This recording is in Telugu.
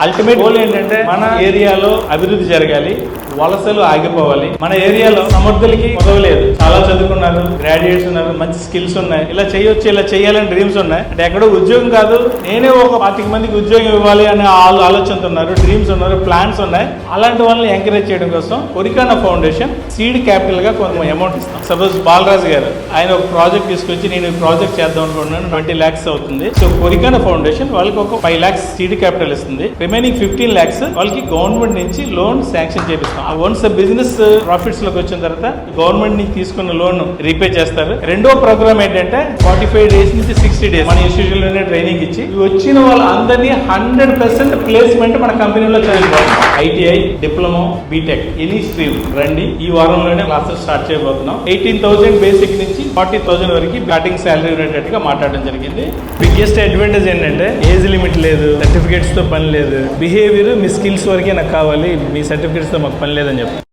అల్టిమేట్ గోల్ ఏంటంటే మన ఏరియాలో అభివృద్ధి జరగాలి, వలసలు ఆగిపోవాలి. మన ఏరియాలో సమర్థులకి మొదవలేదు, చాలా చదువుకున్నారు, గ్రాడ్యుయేట్స్ ఉన్నారు, మంచి స్కిల్స్ ఉన్నాయి, ఇలా చేయొచ్చు, ఇలా చేయాలని డ్రీమ్స్ ఉన్నాయి. అంటే ఎక్కడో ఉద్యోగం కాదు, నేనే ఒక 40 మందికి ఉద్యోగం ఇవ్వాలి అనే ఆలోచనతో ఉన్నారు, డ్రీమ్స్ ఉన్నారు, ప్లాన్స్ ఉన్నాయి. అలాంటి వాళ్ళని ఎంకరేజ్ చేయడం కోసం కొరికానా ఫౌండేషన్ సీడ్ క్యాపిటల్ గా కొంత అమౌంట్ ఇస్తాం. సపోజ్ బాలరాజు గారు ఆయన ఒక ప్రాజెక్ట్ తీసుకొచ్చి నేను ఈ ప్రాజెక్ట్ చేద్దాం అనుకుంటున్నాను, 20 lakhs అవుతుంది. సో కొరికానా ఫౌండేషన్ వాళ్ళకి ఒక 5 lakhs సీడ్ క్యాపిటల్ ఇస్తుంది. రిమైనింగ్ 15 lakhs వాళ్ళకి గవర్నమెంట్ నుంచి లోన్ శాంక్షన్ చేపిస్తాం. వన్స్ బిజినెస్ ప్రాఫిట్స్ లోకి వచ్చిన తర్వాత గవర్నమెంట్ నుంచి తీసుకున్న లోన్ రీపే చేస్తారు. రెండో ప్రోగ్రామ్ ఏంటంటే 45 days నుంచి 60 days మన ఇన్స్టిట్యూషన్ లోనే ట్రైనింగ్ ఇచ్చి వచ్చిన వాళ్ళందరినీ 100% ప్లేస్మెంట్ మన కంపెనీలో చదివిపోతాం. ITI, diploma, BTech any stream రండి. ఈ వారంలోనే క్లాసెస్ స్టార్ట్ చేయబోతున్నాం. 18,000 బేసిక్ నుంచి 40,000 వరకు స్టార్టింగ్ శాలరీ రేట్ గా మాట్లాడడం జరిగింది. బిగ్గెస్ట్ అడ్వాంటేజ్ ఏంటంటే ఏజ్ లిమిట్ లేదు, సర్టిఫికేట్స్ తో పని లేదు, బిహేవియర్ మీ స్కిల్స్ వరకే నాకు కావాలి, మీ సర్టిఫికేట్స్ తో మాకు పని లేదని చెప్పి